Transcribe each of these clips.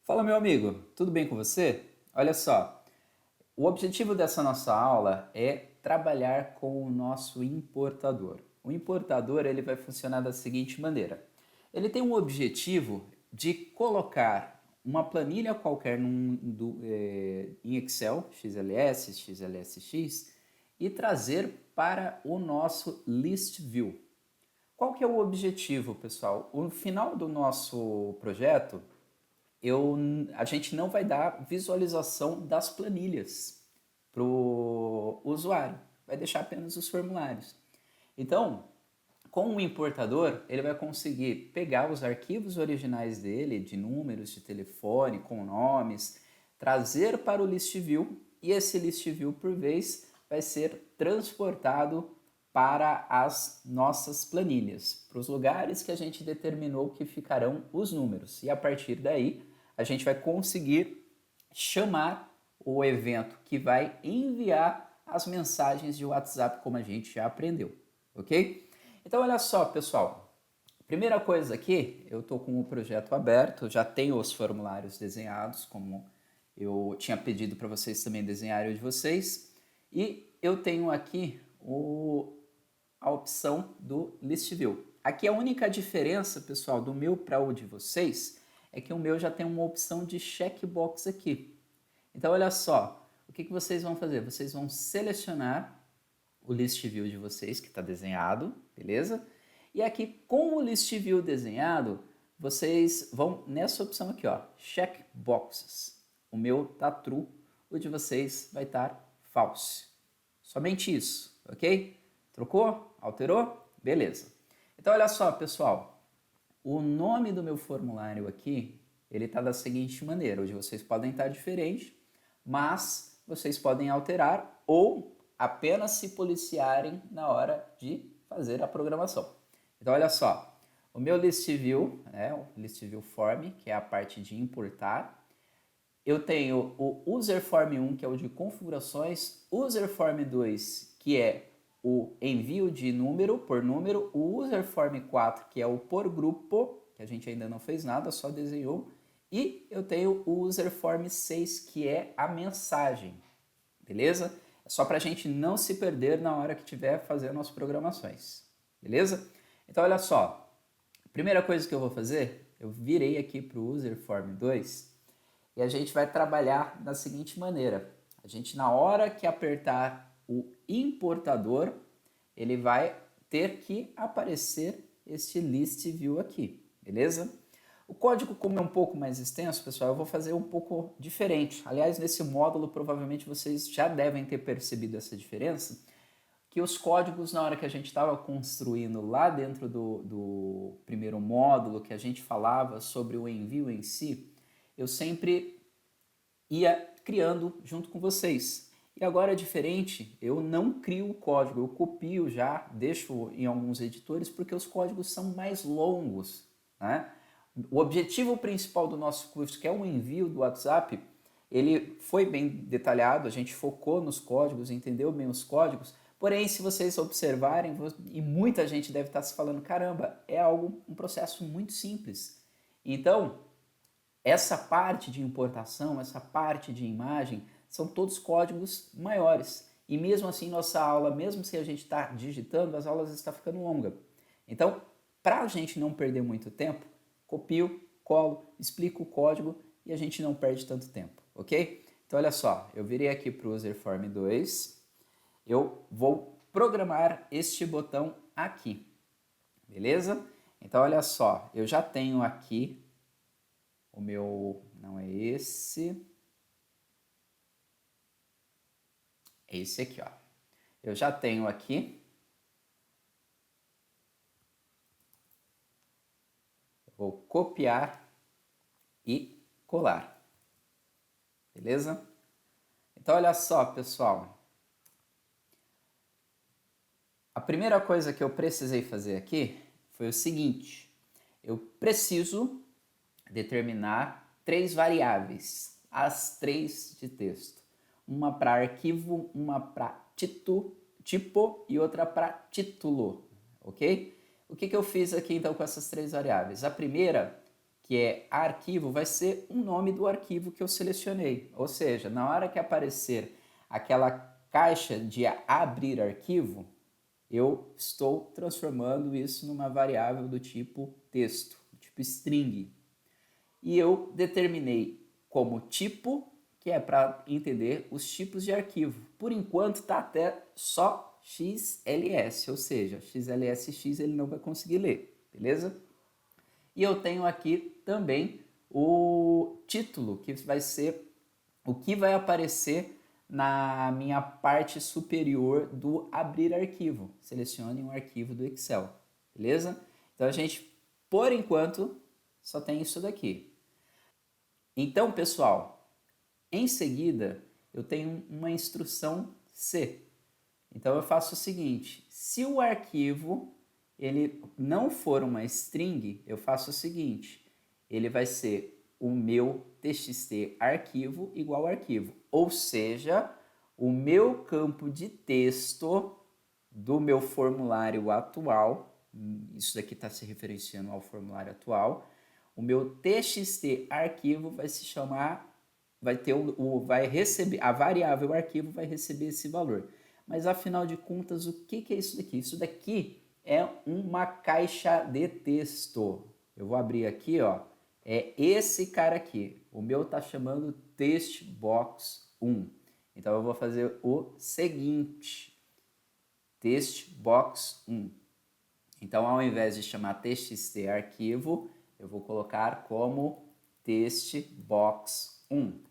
Fala, meu amigo, tudo bem com você? Olha só, o objetivo dessa nossa aula é trabalhar com o nosso importador. O importador ele vai funcionar da seguinte maneira: ele tem um objetivo de colocar uma planilha qualquer em Excel, XLS, XLSX, e trazer para o nosso List View. Qual que é o objetivo, pessoal? O final do nosso projeto a gente não vai dar visualização das planilhas para o usuário, vai deixar apenas os formulários. Então, com o importador, ele vai conseguir pegar os arquivos originais dele, de números, de telefone, com nomes, trazer para o list view e esse list view, por vez, vai ser transportado para as nossas planilhas, para os lugares que a gente determinou que ficarão os números. E a partir daí, a gente vai conseguir chamar o evento que vai enviar as mensagens de WhatsApp, como a gente já aprendeu, ok? Então, olha só, pessoal. Primeira coisa aqui, eu estou com o projeto aberto, já tenho os formulários desenhados, como eu tinha pedido para vocês também desenharem o de vocês. E eu tenho aqui a opção do List View. Aqui a única diferença, pessoal, do meu para o de vocês é que o meu já tem uma opção de checkbox aqui. Então, olha só, o que vocês vão fazer? Vocês vão selecionar o List View de vocês, que está desenhado, beleza? E aqui, com o List View desenhado, vocês vão nessa opção aqui, ó, Checkboxes. O meu tá true, o de vocês vai estar false. Somente isso, ok? Trocou? Alterou? Beleza. Então, olha só, pessoal. O nome do meu formulário aqui, ele está da seguinte maneira. Hoje vocês podem estar diferente, mas vocês podem alterar ou apenas se policiarem na hora de fazer a programação. Então, olha só. O meu list view, o list view form, que é a parte de importar. Eu tenho o user form 1, que é o de configurações, user form 2, que é o envio de número por número, o user form 4, que é o por grupo, que a gente ainda não fez nada, só desenhou, e eu tenho o user form 6, que é a mensagem, beleza? É só para a gente não se perder na hora que estiver fazendo as programações, beleza? Então olha só, a primeira coisa que eu vou fazer, eu virei aqui para o user form 2 e a gente vai trabalhar da seguinte maneira. A gente, na hora que apertar o importador, ele vai ter que aparecer este list view aqui, beleza? O código, como é um pouco mais extenso, pessoal, eu vou fazer um pouco diferente. Aliás, nesse módulo, provavelmente vocês já devem ter percebido essa diferença, que os códigos, na hora que a gente estava construindo lá dentro do primeiro módulo, que a gente falava sobre o envio em si, eu sempre ia criando junto com vocês. E agora é diferente, eu não crio o código, eu copio já, deixo em alguns editores, porque os códigos são mais longos, né? O objetivo principal do nosso curso, que é o envio do WhatsApp, ele foi bem detalhado, a gente focou nos códigos, entendeu bem os códigos, porém, se vocês observarem, e muita gente deve estar se falando, caramba, é um processo muito simples. Então, essa parte de importação, essa parte de imagem, são todos códigos maiores. E mesmo assim, nossa aula, mesmo se a gente está digitando, as aulas estão ficando longas. Então, para a gente não perder muito tempo, copio, colo, explico o código e a gente não perde tanto tempo, ok? Então, olha só, eu virei aqui para o userform 2, eu vou programar este botão aqui, beleza? Então, olha só, eu já tenho aqui o meu, não é esse, é esse aqui, ó. Eu já tenho aqui, vou copiar e colar, beleza? Então, olha só, pessoal. A primeira coisa que eu precisei fazer aqui foi o seguinte. Eu preciso determinar 3 variáveis, as 3 de texto. Uma para arquivo, uma para tipo e outra para título, ok? O que eu fiz aqui então com essas 3 variáveis? A primeira, que é arquivo, vai ser o nome do arquivo que eu selecionei. Ou seja, na hora que aparecer aquela caixa de abrir arquivo, eu estou transformando isso numa variável do tipo texto, do tipo string. E eu determinei como tipo, que é para entender os tipos de arquivo. Por enquanto está até só XLS, ou seja, XLSX ele não vai conseguir ler, beleza? E eu tenho aqui também o título, que vai ser o que vai aparecer na minha parte superior do abrir arquivo. Selecione um arquivo do Excel, beleza? Então a gente, por enquanto, só tem isso daqui. Então, pessoal, em seguida eu tenho uma instrução C. Então eu faço o seguinte, se o arquivo ele não for uma string, eu faço o seguinte, ele vai ser o meu txt arquivo igual arquivo, ou seja, o meu campo de texto do meu formulário atual, isso daqui está se referenciando ao formulário atual, o meu txt arquivo vai se chamar, vai ter vai receber, a variável arquivo vai receber esse valor. Mas afinal de contas, o que é isso daqui? Isso daqui é uma caixa de texto. Eu vou abrir aqui, ó. É esse cara aqui. O meu tá chamando textbox 1. Então eu vou fazer o seguinte: textbox 1. Então, ao invés de chamar txt arquivo, eu vou colocar como textbox 1.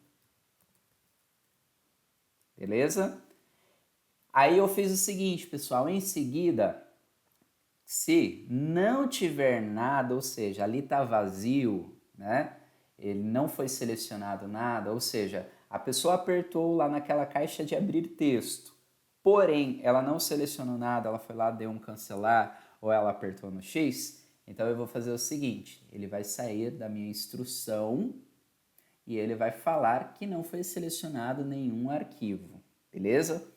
Beleza? Aí eu fiz o seguinte, pessoal, em seguida, se não tiver nada, ou seja, ali está vazio, né? Ele não foi selecionado nada, ou seja, a pessoa apertou lá naquela caixa de abrir texto, porém ela não selecionou nada, ela foi lá, deu um cancelar ou ela apertou no X, então eu vou fazer o seguinte, ele vai sair da minha instrução e ele vai falar que não foi selecionado nenhum arquivo, beleza?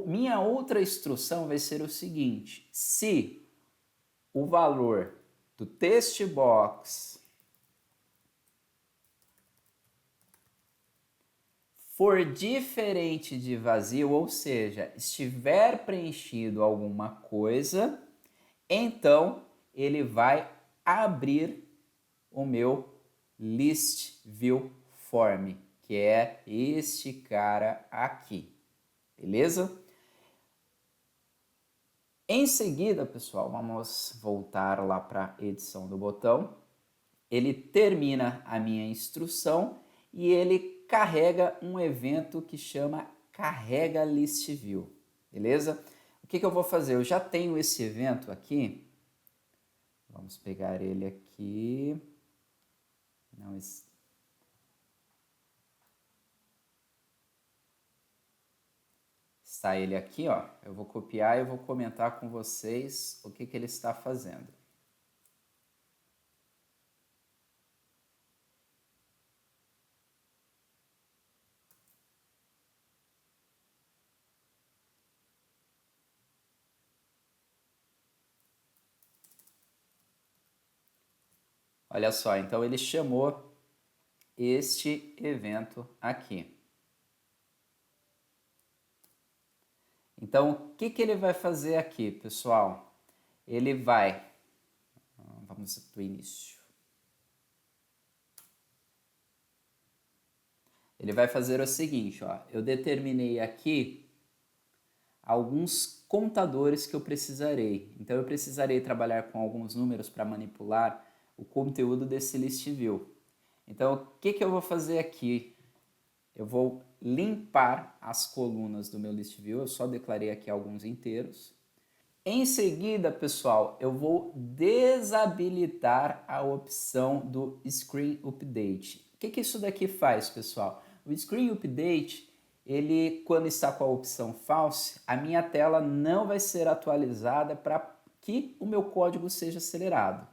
Minha outra instrução vai ser o seguinte, se o valor do text box for diferente de vazio, ou seja, estiver preenchido alguma coisa, então ele vai abrir o meu list view form, que é este cara aqui, beleza? Em seguida, pessoal, vamos voltar lá para a edição do botão. Ele termina a minha instrução e ele carrega um evento que chama carrega list view, beleza? O que eu vou fazer? Eu já tenho esse evento aqui. Vamos pegar ele aqui. Não, está ele aqui, ó. Eu vou copiar e vou comentar com vocês o que ele está fazendo. Olha só, então ele chamou este evento aqui. Então, o que ele vai fazer aqui, pessoal? Ele vai... Vamos do início. Ele vai fazer o seguinte, ó. Eu determinei aqui alguns contadores que eu precisarei. Então, eu precisarei trabalhar com alguns números para manipular o conteúdo desse list view. Então, o que eu vou fazer aqui? Eu vou limpar as colunas do meu list view, eu só declarei aqui alguns inteiros. Em seguida, pessoal, eu vou desabilitar a opção do Screen Update. O que isso daqui faz, pessoal? O Screen Update, ele, quando está com a opção False, a minha tela não vai ser atualizada para que o meu código seja acelerado.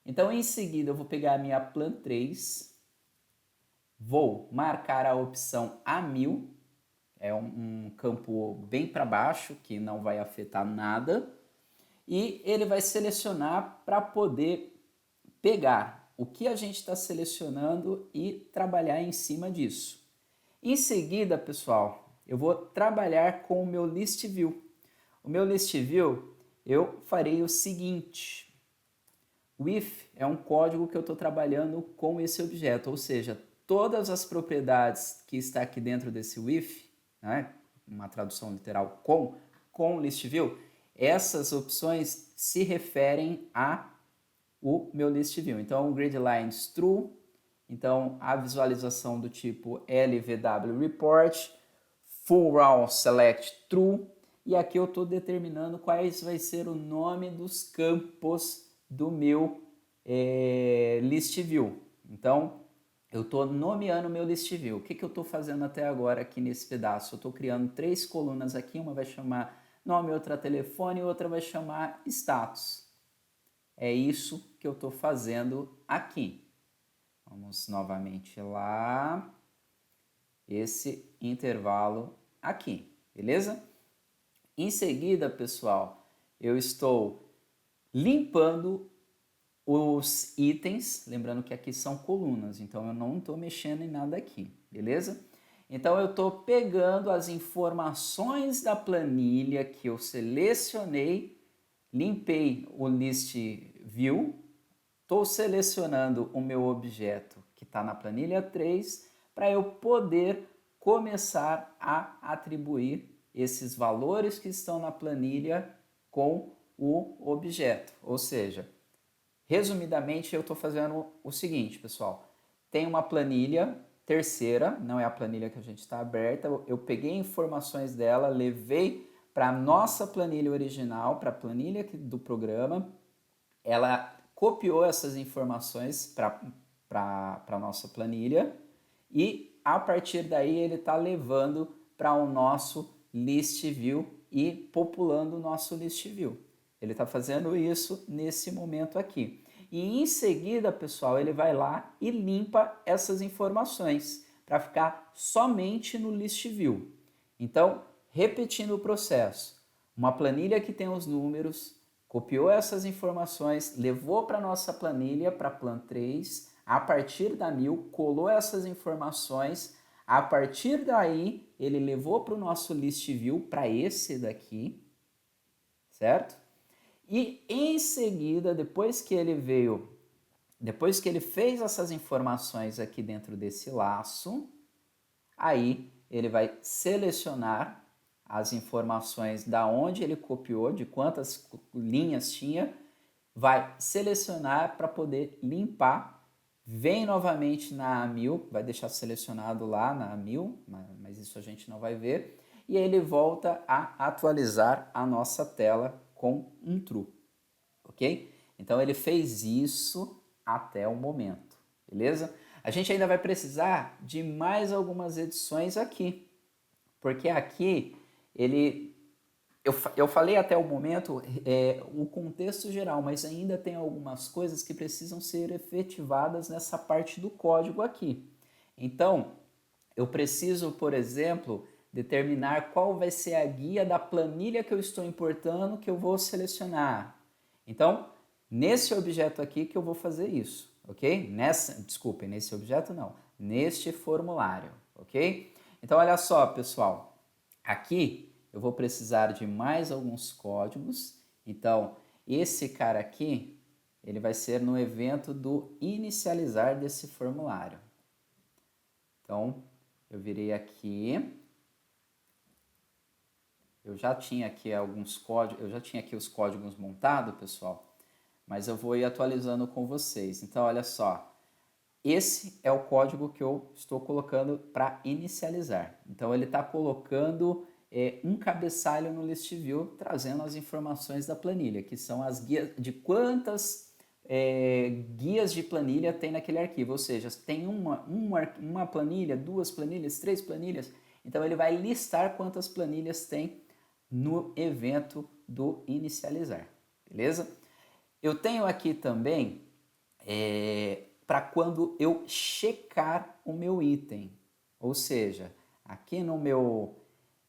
Então, em seguida, eu vou pegar a minha Plan 3, vou marcar a opção A1000, é um campo bem para baixo, que não vai afetar nada, e ele vai selecionar para poder pegar o que a gente está selecionando e trabalhar em cima disso. Em seguida, pessoal, eu vou trabalhar com o meu list view. O meu list view, eu farei o seguinte. O if é um código que eu estou trabalhando com esse objeto, ou seja, todas as propriedades que está aqui dentro desse if, né, uma tradução literal com list view, essas opções se referem a o meu list view. Então, o grid lines true, então a visualização do tipo LVW report, full row select true, e aqui eu estou determinando quais vai ser o nome dos campos do meu list view. Então, eu estou nomeando o meu list view. O que eu estou fazendo até agora aqui nesse pedaço? Eu estou criando 3 colunas aqui, uma vai chamar nome, outra telefone e outra vai chamar status. É isso que eu estou fazendo aqui. Vamos novamente lá. Esse intervalo aqui, beleza? Em seguida, pessoal, eu estou limpando os itens, lembrando que aqui são colunas, então eu não estou mexendo em nada aqui, beleza? Então eu estou pegando as informações da planilha que eu selecionei, limpei o list view, estou selecionando o meu objeto que está na planilha 3 para eu poder começar a atribuir esses valores que estão na planilha com o objeto, ou seja, resumidamente, eu estou fazendo o seguinte, pessoal. Tem uma planilha terceira, não é a planilha que a gente está aberta. Eu peguei informações dela, levei para a nossa planilha original, para a planilha do programa. Ela copiou essas informações para a nossa planilha e, a partir daí, ele está levando para o nosso list view e populando o nosso list view. Ele está fazendo isso nesse momento aqui. E em seguida, pessoal, ele vai lá e limpa essas informações para ficar somente no list view. Então, repetindo o processo, uma planilha que tem os números, copiou essas informações, levou para a nossa planilha, para a plan 3, a partir da 1000, colou essas informações, a partir daí ele levou para o nosso list view, para esse daqui, certo? E em seguida, depois que ele fez essas informações aqui dentro desse laço, aí ele vai selecionar as informações da onde ele copiou, de quantas linhas tinha, vai selecionar para poder limpar, vem novamente na A1000, vai deixar selecionado lá na A1000, mas isso a gente não vai ver, e aí ele volta a atualizar a nossa tela com um true, ok? Então ele fez isso até o momento, beleza? A gente ainda vai precisar de mais algumas edições aqui, porque aqui eu falei até o momento o contexto geral, mas ainda tem algumas coisas que precisam ser efetivadas nessa parte do código aqui. Então, eu preciso, por exemplo, determinar qual vai ser a guia da planilha que eu estou importando, que eu vou selecionar. Então, nesse objeto aqui que eu vou fazer isso, ok? Desculpem, nesse objeto não, neste formulário, ok? Então, olha só, pessoal, aqui eu vou precisar de mais alguns códigos. Então, esse cara aqui, ele vai ser no evento do inicializar desse formulário. Então, eu virei aqui, eu já tinha aqui alguns códigos, eu já tinha aqui os códigos montados, pessoal, mas eu vou ir atualizando com vocês. Então, olha só, esse é o código que eu estou colocando para inicializar. Então, ele está colocando um cabeçalho no list view, trazendo as informações da planilha, que são as guias de quantas guias de planilha tem naquele arquivo, ou seja, tem uma planilha, 2 planilhas, 3 planilhas, então ele vai listar quantas planilhas tem no evento do inicializar, beleza? Eu tenho aqui também para quando eu checar o meu item, ou seja, aqui no meu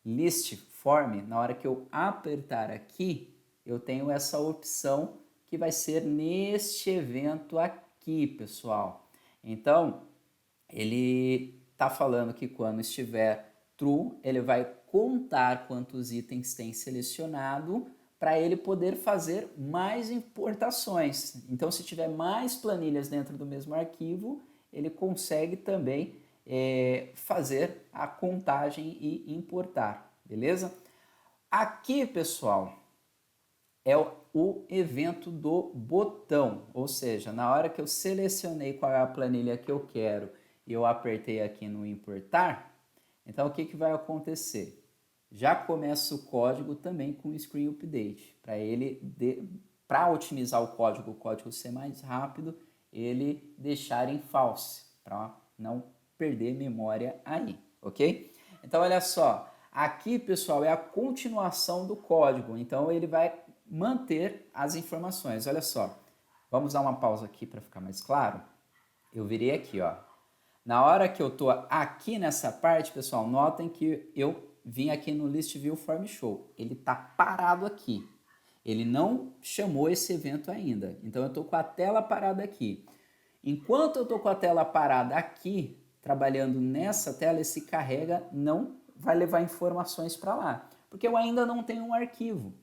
list form, na hora que eu apertar aqui, eu tenho essa opção que vai ser neste evento aqui, pessoal. Então, ele está falando que quando estiver true, ele vai contar quantos itens tem selecionado para ele poder fazer mais importações. Então, se tiver mais planilhas dentro do mesmo arquivo, ele consegue também fazer a contagem e importar, beleza? Aqui, pessoal, é o evento do botão, ou seja, na hora que eu selecionei qual é a planilha que eu quero e eu apertei aqui no importar, então o que vai acontecer? Já começa o código também com o screen update, para otimizar o código ser mais rápido, ele deixar em false, para não perder memória aí, ok? Então olha só, aqui pessoal é a continuação do código, então ele vai manter as informações. Olha só, vamos dar uma pausa aqui para ficar mais claro. Eu virei aqui, ó. Na hora que eu tô aqui nessa parte, pessoal, notem que eu vim aqui no List View Form Show. Ele tá parado aqui. Ele não chamou esse evento ainda. Então eu tô com a tela parada aqui. Enquanto eu tô com a tela parada aqui, trabalhando nessa tela, esse carrega não vai levar informações para lá, porque eu ainda não tenho um arquivo.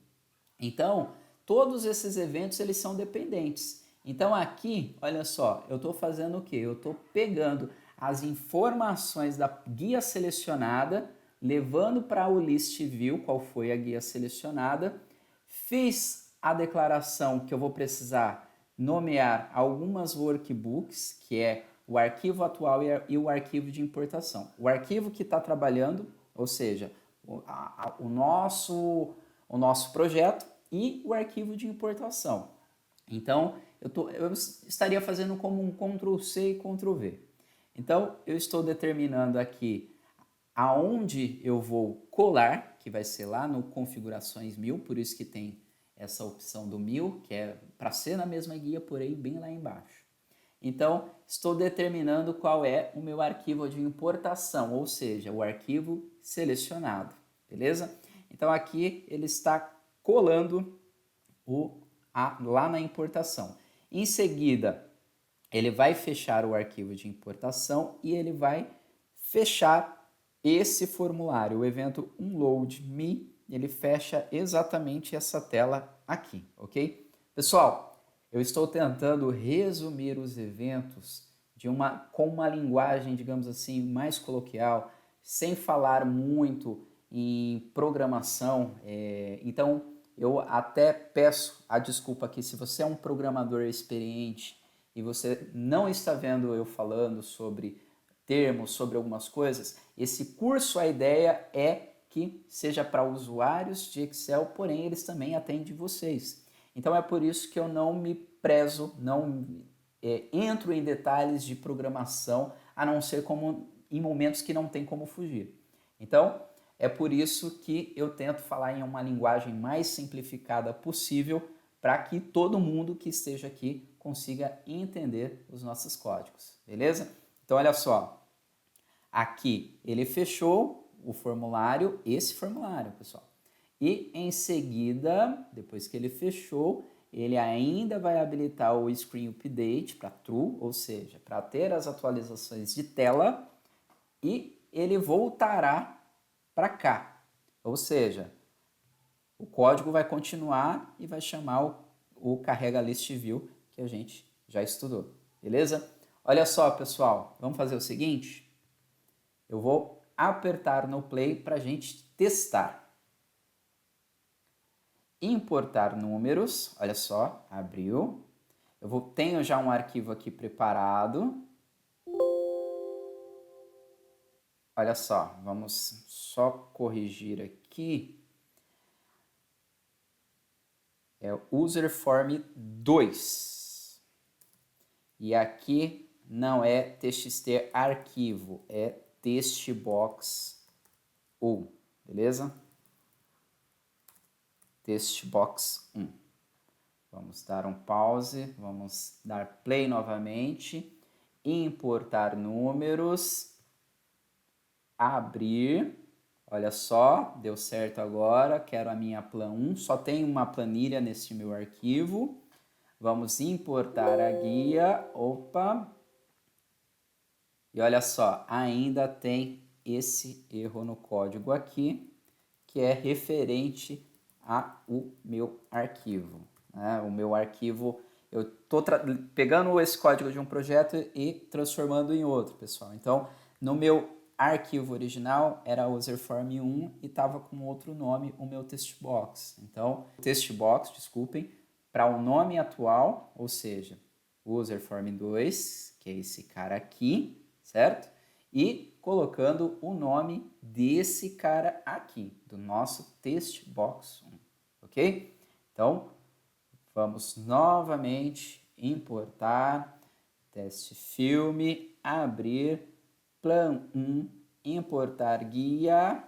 Então, todos esses eventos eles são dependentes. Então aqui, olha só, eu estou fazendo o quê? Eu estou pegando as informações da guia selecionada, levando para o list view, qual foi a guia selecionada, fiz a declaração que eu vou precisar nomear algumas workbooks, que é o arquivo atual e o arquivo de importação. O arquivo que está trabalhando, ou seja, o nosso projeto e o arquivo de importação. Então, eu estaria fazendo como um Ctrl+C e Ctrl+V. Então, eu estou determinando aqui aonde eu vou colar, que vai ser lá no configurações 1000, por isso que tem essa opção do 1000, que é para ser na mesma guia, porém bem lá embaixo. Então, estou determinando qual é o meu arquivo de importação, ou seja, o arquivo selecionado, beleza? Então, aqui ele está colando lá na importação. Em seguida, ele vai fechar o arquivo de importação e ele vai fechar esse formulário, o evento unload.me, ele fecha exatamente essa tela aqui, ok? Pessoal, eu estou tentando resumir os eventos com uma linguagem, digamos assim, mais coloquial, sem falar muito em programação. Então, eu até peço a desculpa aqui se você é um programador experiente e você não está vendo eu falando sobre termos, sobre algumas coisas. Esse curso, a ideia é que seja para usuários de Excel, porém eles também atendem vocês. Então é por isso que eu não me prezo, não entro em detalhes de programação, a não ser como em momentos que não tem como fugir. Então é por isso que eu tento falar em uma linguagem mais simplificada possível para que todo mundo que esteja aqui consiga entender os nossos códigos, beleza? Então olha só, aqui ele fechou o formulário, esse formulário, pessoal. E em seguida, depois que ele fechou, ele ainda vai habilitar o Screen Update para True, ou seja, para ter as atualizações de tela, e ele voltará para cá. Ou seja, o código vai continuar e vai chamar o carrega list view que a gente já estudou, beleza? Olha só, pessoal, vamos fazer o seguinte, eu vou apertar no play para a gente testar. Importar números, olha só, abriu. Tenho já um arquivo aqui preparado. Olha só, vamos só corrigir aqui. É o user form 2. E aqui não é txt arquivo, é textbox 1, beleza? Textbox 1. Vamos dar um pause, vamos dar play novamente, importar números, abrir, olha só, deu certo agora, quero a minha plan 1, só tem uma planilha nesse meu arquivo, Vamos importar a guia. Opa! E olha só, ainda tem esse erro no código aqui, que é referente ao meu arquivo. Né? O meu arquivo, eu estou pegando esse código de um projeto e transformando em outro, pessoal. Então, no meu arquivo original era userform 1 e estava com outro nome, o meu textbox. Então, textbox, desculpem, para o nome atual, ou seja, userform 2, que é esse cara aqui, certo? E colocando o nome desse cara aqui, do nosso textbox 1, ok? Então, vamos novamente importar, teste filme, abrir, plan 1, importar guia.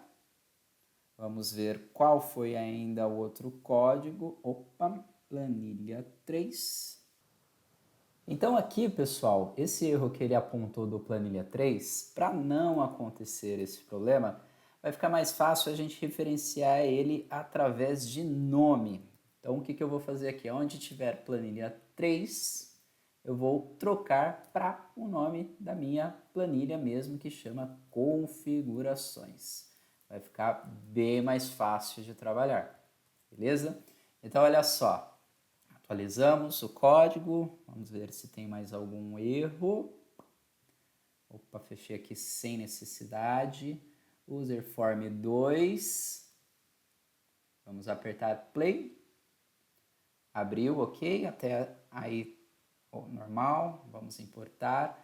Vamos ver qual foi ainda o outro código. Opa, planilha 3. Então aqui, pessoal, esse erro que ele apontou do planilha 3, para não acontecer esse problema, vai ficar mais fácil a gente referenciar ele através de nome. Então o que eu vou fazer aqui? Onde tiver planilha 3, eu vou trocar para o nome da minha planilha mesmo, que chama configurações. Vai ficar bem mais fácil de trabalhar, beleza? Então olha só. Atualizamos o código, vamos ver se tem mais algum erro. Opa, fechei aqui sem necessidade. Userform 2. Vamos apertar play. Abriu, ok, até aí normal. Vamos importar.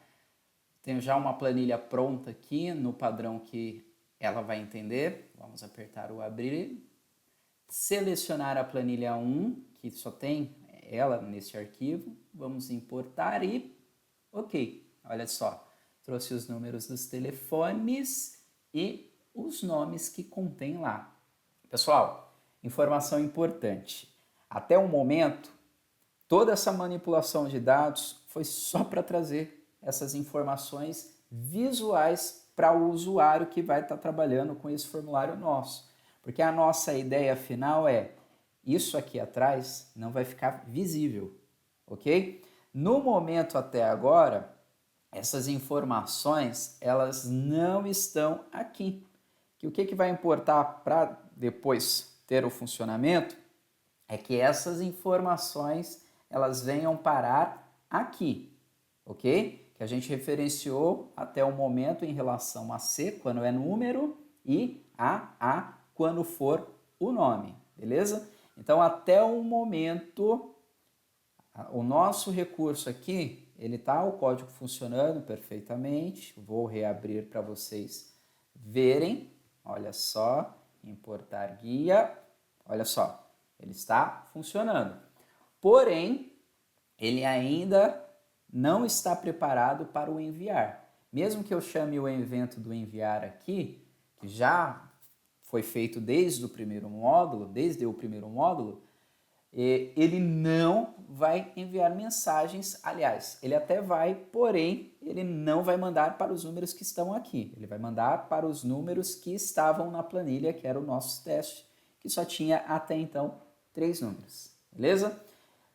Tenho já uma planilha pronta aqui no padrão que ela vai entender. Vamos apertar o abrir. Selecionar a planilha 1, que só tem ela nesse arquivo, vamos importar e ok, olha só, trouxe os números dos telefones e os nomes que contém lá. Pessoal, informação importante, até o momento, toda essa manipulação de dados foi só para trazer essas informações visuais para o usuário que vai estar trabalhando com esse formulário nosso, porque a nossa ideia final é isso aqui atrás não vai ficar visível, ok? No momento até agora, essas informações, elas não estão aqui. Que o que vai importar para depois ter o funcionamento é que essas informações, elas venham parar aqui, ok? Que a gente referenciou até o momento em relação a C, quando é número, e a quando for o nome, beleza? Então, até o momento, o nosso recurso aqui, ele tá o código funcionando perfeitamente. Vou reabrir para vocês verem. Olha só, importar guia. Olha só, ele está funcionando. Porém, ele ainda não está preparado para o enviar. Mesmo que eu chame o evento do enviar aqui, que já foi feito desde o primeiro módulo, ele não vai enviar mensagens. Aliás, ele até vai, porém, ele não vai mandar para os números que estão aqui. Ele vai mandar para os números que estavam na planilha, que era o nosso teste, que só tinha até então 3 números. Beleza?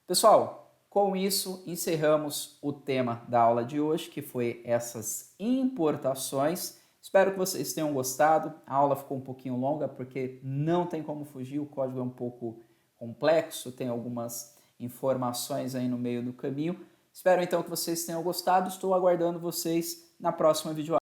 Pessoal, com isso encerramos o tema da aula de hoje, que foi essas importações. Espero que vocês tenham gostado. A aula ficou um pouquinho longa porque não tem como fugir, o código é um pouco complexo, tem algumas informações aí no meio do caminho. Espero então que vocês tenham gostado. Estou aguardando vocês na próxima videoaula.